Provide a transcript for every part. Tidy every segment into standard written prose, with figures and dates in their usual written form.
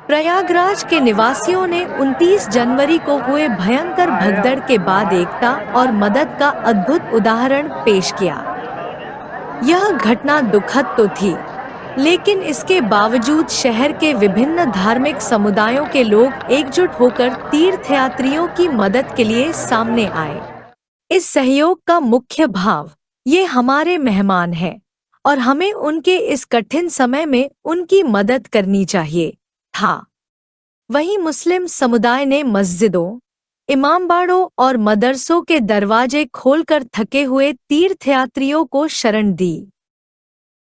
प्रयागराज के निवासियों ने 29 जनवरी को हुए भयंकर भगदड़ के बाद एकता और मदद का अद्भुत उदाहरण पेश किया। यह घटना दुखद तो थी, लेकिन इसके बावजूद शहर के विभिन्न धार्मिक समुदायों के लोग एकजुट होकर तीर्थयात्रियों की मदद के लिए सामने आए। इस सहयोग का मुख्य भाव, ये हमारे मेहमान हैं और हमें उनके इस कठिन समय में उनकी मदद करनी चाहिए, था। वहीं मुस्लिम समुदाय ने मस्जिदों, इमामबाड़ों और मदरसों के दरवाजे खोलकर थके हुए तीर्थयात्रियों को शरण दी।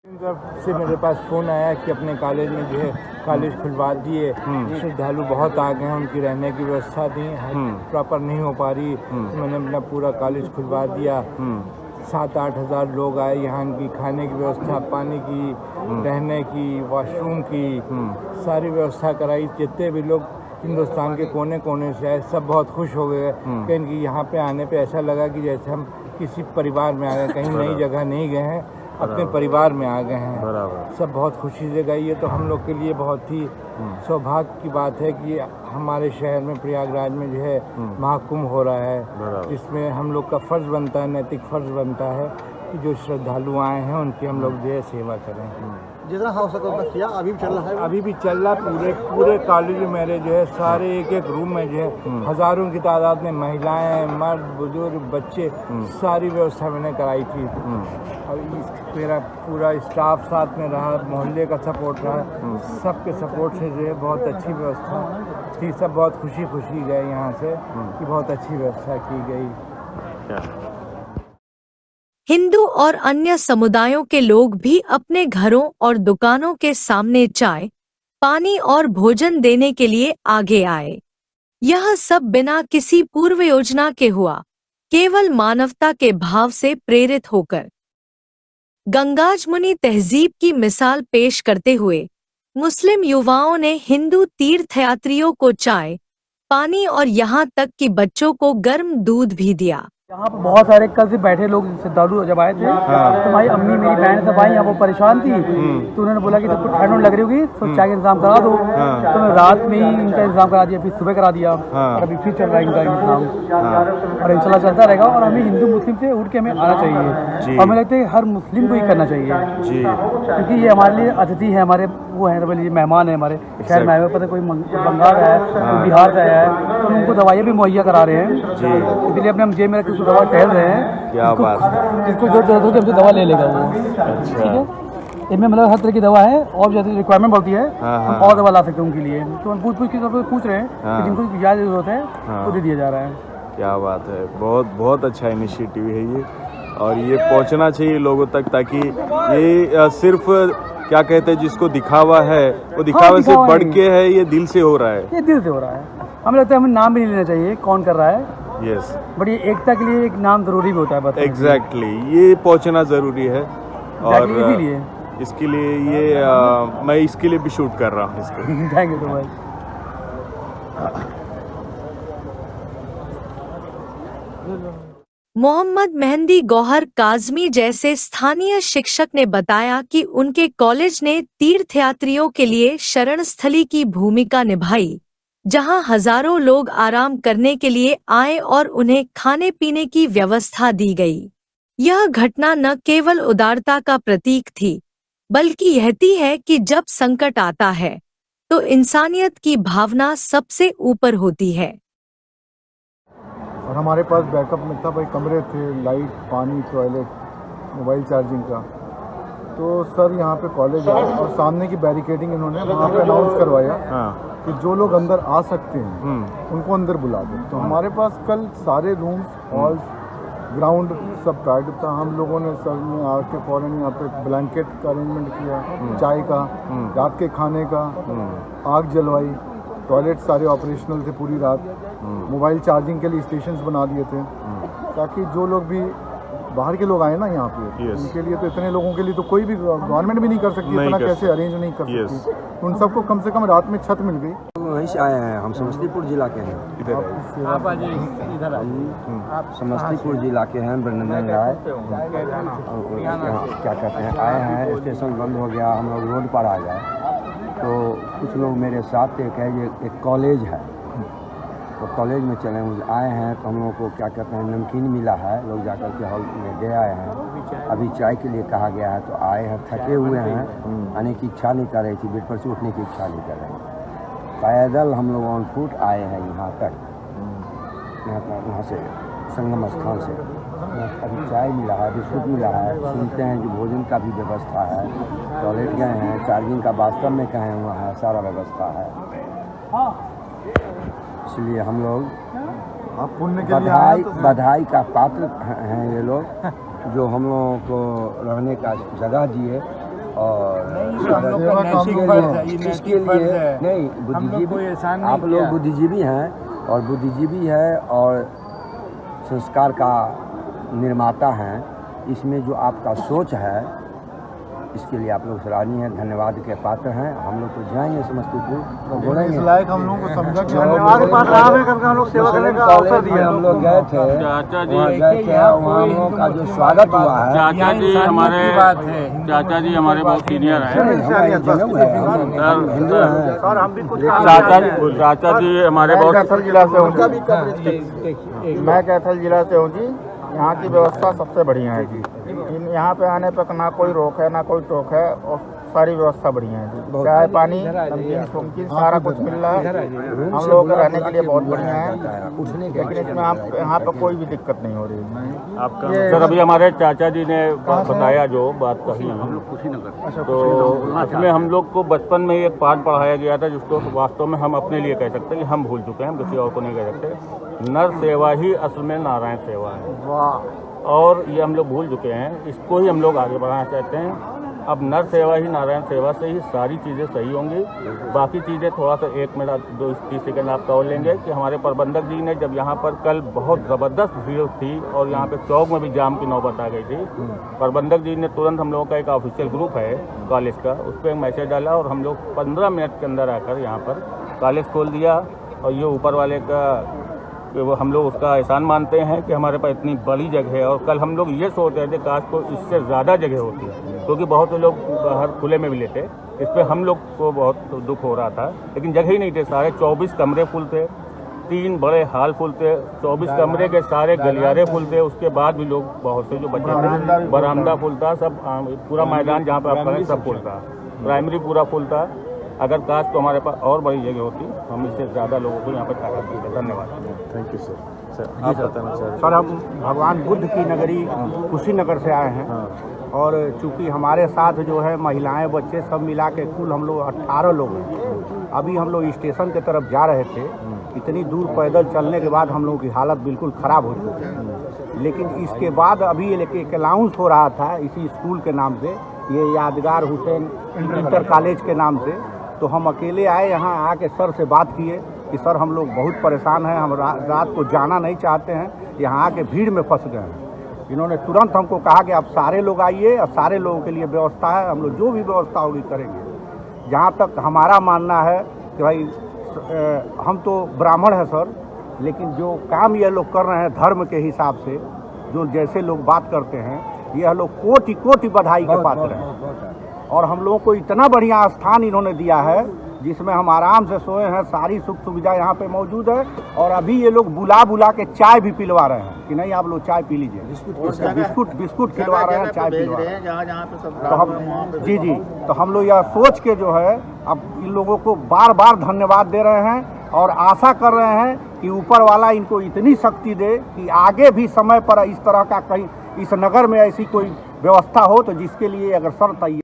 से मेरे पास फ़ोन आया कि अपने कॉलेज में जो है कॉलेज खुलवा दिए। श्रद्धालु बहुत आ गए हैं, उनकी रहने की व्यवस्था दी प्रॉपर नहीं हो पा रही, तो मैंने अपना पूरा कॉलेज खुलवा दिया। 7-8 हज़ार लोग आए यहाँ, इनकी खाने की व्यवस्था, पानी की, रहने की, वॉशरूम की सारी व्यवस्था कराई। जितने भी लोग हिंदुस्तान के कोने कोने से आए, सब बहुत खुश हो गए कि इनकी यहाँ पे आने पे ऐसा लगा कि जैसे हम किसी परिवार में आ गए, कहीं नई जगह नहीं गए हैं, अपने परिवार में आ गए हैं। सब बहुत खुशी से गई। ये तो हम लोग के लिए बहुत ही सौभाग्य की बात है कि हमारे शहर में प्रयागराज में जो है महाकुंभ हो रहा है, जिसमें हम लोग का फर्ज बनता है, नैतिक फर्ज बनता है कि जो श्रद्धालु आए हैं उनकी हम लोग जो है सेवा करें। जितना हो सके उतना किया। अभी भी चल रहा है? अभी भी चल रहा है। पूरे कॉलेज में मेरे जो है सारे एक रूम में जो है हजारों की तादाद में महिलाएं, मर्द, बुजुर्ग, बच्चे, सारी व्यवस्था मैंने कराई थी। और मेरा पूरा स्टाफ साथ में रहा, मोहल्ले का सपोर्ट रहा, सबके सपोर्ट से जो है बहुत अच्छी व्यवस्था थी। सब बहुत खुशी गए यहाँ से कि बहुत अच्छी व्यवस्था की गई। हिंदू और अन्य समुदायों के लोग भी अपने घरों और दुकानों के सामने चाय, पानी और भोजन देने के लिए आगे आए। यह सब बिना किसी पूर्व योजना के हुआ, केवल मानवता के भाव से प्रेरित होकर। गंगाजमुनि तहजीब की मिसाल पेश करते हुए मुस्लिम युवाओं ने हिंदू तीर्थयात्रियों को चाय, पानी और यहाँ तक कि बच्चों को गर्म दूध भी दिया। यहाँ पर बहुत सारे कल से बैठे लोग श्रद्धालु जब आए थे, तो हमारी अम्मी, मेरी बहन सब आई, यहाँ वो परेशान थी, तो उन्होंने बोला कि तुमको ठंड लग रही होगी तो चाय का इंतजाम करा दो। तो मैं रात में ही इनका इंतजाम करा दिया, फिर सुबह करा दिया, और अभी फिर चल रहा है इनका इंतजाम, और इंशाल्लाह चलता रहेगा। और हमें हिंदू मुस्लिम से उठ के हमें आना चाहिए, और हमें लगता है हर मुस्लिम को ही करना चाहिए, क्योंकि ये हमारे लिए अतिथि है, हमारे वो है, मेहमान है हमारे शहर में आए हुए। पता कोई बंगाल है, कोई बिहार से आया है, तो उनको दवाइयाँ भी मुहैया करा रहे हैं, इसलिए अपने हम जेब में रख के दवा टहल रहे हैं। क्या बात है। जिसको जो जरूरत होगी हमसे दवा ले लेगा वो। ठीक है, इनमें मतलब हर तरह की दवा है, और जैसे रिक्वायरमेंट होती है हम और दवा ला सकते हैं उनके लिए। तो हम पूछ रहे हैं कि जिनको ज़्यादा जरूरत है वो दे दिया जा रहा है। क्या बात है, बहुत अच्छा इनिशिएटिव है ये, और ये पहुंचना चाहिए लोगों तक, ताकि ये सिर्फ क्या कहते हैं जिसको दिखावा है, वो दिखावे से बढ़ के है, ये दिल से हो रहा है। ये दिल से हो रहा है। हमें लगता है हमें नाम भी नहीं लेना चाहिए कौन कर रहा है। यस, बट ये एकता के लिए एक नाम जरूरी भी होता है। एग्जैक्टली, ये पहुंचना जरूरी है, और इसीलिए इसके लिए ये मैं इसके लिए भी शूट कर रहा हूँ इसको। Thank you so much. Mohammad Mehndi Gauhar Kazmi जैसे स्थानीय शिक्षक ने बताया कि उनके कॉलेज ने तीर्थयात्रियों के लिए शरणस्थली की भूमिका निभाई, जहां हजारों लोग आराम करने के लिए आए और उन्हें खाने पीने की व्यवस्था दी गई। यह घटना न केवल उदारता का प्रतीक थी, बल्कि यहती है कि जब संकट आता है तो इंसानियत की भावना सबसे ऊपर होती है। और हमारे पास बैकअप में था भाई, कमरे थे, लाइट, पानी, टॉयलेट, मोबाइल चार्जिंग का। तो सर यहाँ पे कॉलेज आए और सामने की बैरिकेडिंग इन्होंने वहाँ पे अनाउंस करवाया कि जो लोग अंदर आ सकते हैं उनको अंदर बुला दो। तो हमारे पास कल सारे रूम्स, हॉल्स, ग्राउंड सब पैक्ड था। हम लोगों ने सर में आके फौरन यहाँ पे ब्लैंकेट का अरेंजमेंट किया, चाय का, रात के खाने का, आग जलवाई, टॉयलेट सारे ऑपरेशनल थे पूरी रात, मोबाइल चार्जिंग के लिए स्टेशंस बना दिए थे, ताकि जो लोग भी बाहर के लोग आए ना यहाँ पे, उनके लिए तो इतने लोगों के लिए तो कोई भी गवर्नमेंट भी नहीं कर सकती, इतना कैसे अरेंज नहीं कर सकती। उन सबको कम से कम रात में छत मिल गई। वहीं से आए हैं, हम समस्तीपुर जिला के हैं। आप आ जाइए, इधर हम समस्तीपुर जिला के हैं, ब्रनंदन राय। क्या कहते हैं, आए हैं, स्टेशन बंद हो गया, हम लोग रोड पर आ गए। तो कुछ लोग मेरे साथ थे, कहे ये एक कॉलेज है, तो कॉलेज में चले आए हैं। तो हम लोगों को क्या कहते हैं नमकीन मिला है, लोग जाकर के हॉल में गए आए हैं। अभी चाय के लिए कहा गया है, तो आए हैं, थके हुए हैं, आने की इच्छा नहीं कर रही थी, बेड पर से उठने की इच्छा नहीं कर रही। पैदल हम लोग ऑन फुट आए हैं यहाँ तक, वहाँ से संगम स्थान से। अभी चाय मिला है, बिस्कुट मिला है, सुनते हैं कि भोजन का भी व्यवस्था है, टॉयलेट गए हैं, चार्जिंग का वास्तव में कहे हुआ है, सारा व्यवस्था है। इसलिए हम लोग आप पुण्य के लिए आए हैं तो बधाई का पात्र हैं ये लोग, जो हम लोगों को रहने का जगह दिए। और इसके लिए नहीं, बुद्धिजीवी आप लोग बुद्धिजीवी हैं, और बुद्धिजीवी है और संस्कार का निर्माता हैं। इसमें जो आपका सोच है, इसके लिए आप लोग सराहनीय हैं, धन्यवाद के पात्र हैं। हम लोग तो जाएंगे समस्तीपुर तो बोलेंगे, इस लायक हम लोगों को समझा कि धन्यवाद के पात्र आप हैं, करके हम लोग सेवा करने का अवसर दिया। हम लोग गए थे, चाचा जी वहाँ गए थे, वहाँ हम लोगों का जो स्वागत हुआ है। चाचा जी हमारे बहुत सीनियर हैं। हम हिंदू हैं। सर हम भी कुछ चाचा जी हमारे बहुत कैथल जिला से हूँ जी। मैं कैथल जिला से हूँ जी। यहाँ की व्यवस्था सबसे बढ़िया है जी। यहाँ पे आने पर ना कोई रोक है ना कोई टोक है, और सारी व्यवस्था बढ़िया है जी। चाय पानी नमकीन शमकीन सारा कुछ मिल रहा है। हम लोगों के रहने के लिए बहुत बढ़िया है, लेकिन इसमें आप यहाँ पे कोई भी दिक्कत नहीं हो रही है। आपका सर अभी हमारे चाचा जी ने बताया जो बात कही, तो उसमें हम लोग को बचपन में ही एक पाठ पढ़ाया गया था, जिसको वास्तव में हम अपने लिए कह सकते हैं कि हम भूल चुके हैं, हम किसी और को नहीं कह सकते। नर सेवा ही असल में नारायण सेवा है, और ये हम लोग भूल चुके हैं, इसको ही हम लोग आगे बढ़ाना चाहते हैं। अब नर सेवा ही नारायण सेवा से ही सारी चीज़ें सही होंगी। बाकी चीज़ें थोड़ा सा 1 मिनट 2-3 सेकंड आप कह लेंगे कि हमारे प्रबंधक जी ने जब यहाँ पर कल बहुत ज़बरदस्त भीड़ थी और यहाँ पे चौक में भी जाम की नौबत आ गई थी, प्रबंधक जी ने तुरंत हम लोगों का एक ऑफिशियल ग्रुप है कॉलेज का, उस पर एक मैसेज डाला और हम लोग 15 मिनट के अंदर आकर यहाँ पर कॉलेज खोल दिया। और ये ऊपर वाले का वो हम लोग उसका एहसान मानते हैं कि हमारे पास इतनी बड़ी जगह है। और कल हम लोग ये सोच रहे थे काश को इससे ज़्यादा जगह होती है, क्योंकि बहुत से लोग बाहर खुले में भी लेते, इस पर हम लोग को बहुत दुख हो रहा था, लेकिन जगह ही नहीं थे। सारे 24 कमरे फुल थे, 3 बड़े हाल फुल थे, 24 कमरे के सारे गलियारे फुल थे। उसके बाद भी लोग बहुत से जो बच्चे थे, बरामदा फुल था, सब पूरा मैदान जहाँ पर आप करें सब फुल था, प्राइमरी पूरा फुल था। अगर काश तो हमारे पास और बड़ी जगह होती, हम इससे ज़्यादा लोगों को यहाँ पर ताकत देते। धन्यवाद। Thank you sir. सर आप बताना चाह रहे हैं। सर हम भगवान बुद्ध की नगरी कुशीनगर से आए हैं, और चूंकि हमारे साथ जो है महिलाएं बच्चे सब मिला के कुल हम लोग 18 लोग हैं। अभी हम लोग स्टेशन की तरफ जा रहे थे, इतनी दूर पैदल चलने के बाद हम लोगों की हालत बिल्कुल ख़राब हो चुकी है। लेकिन इसके बाद अभी एक अनाउंस हो रहा था इसी स्कूल के नाम से, ये यादगार हुसैन इंटर कॉलेज के नाम से, तो हम अकेले आए यहाँ आके सर से बात किए कि सर हम लोग बहुत परेशान हैं, हम रात को जाना नहीं चाहते हैं, यहाँ आके भीड़ में फंस गए हैं। इन्होंने तुरंत हमको कहा कि आप सारे लोग आइए और सारे लोगों के लिए व्यवस्था है, हम लोग जो भी व्यवस्था होगी करेंगे। जहाँ तक हमारा मानना है कि भाई हम तो ब्राह्मण हैं सर, लेकिन जो काम ये लोग कर रहे हैं धर्म के हिसाब से, जो जैसे लोग बात करते हैं, यह लोग कोटि कोटि बधाई के पात्र हैं। और हम लोगों को इतना बढ़िया स्थान इन्होंने दिया है जिसमें हम आराम से सोए हैं, सारी सुख सुविधा यहाँ पे मौजूद है। और अभी ये लोग बुला के चाय भी पिलवा रहे हैं कि नहीं आप लोग चाय पी लीजिए, बिस्कुट खिलवा रहे हैं, चाय पिलवा रहे हैं। तो हम जी तो हम लोग यह सोच के जो है अब इन लोगों को बार बार धन्यवाद दे रहे हैं, और आशा कर रहे हैं कि ऊपर वाला इनको इतनी शक्ति दे कि आगे भी समय पर इस तरह का कहीं इस नगर में ऐसी कोई व्यवस्था हो, तो जिसके लिए अगर शर्त आई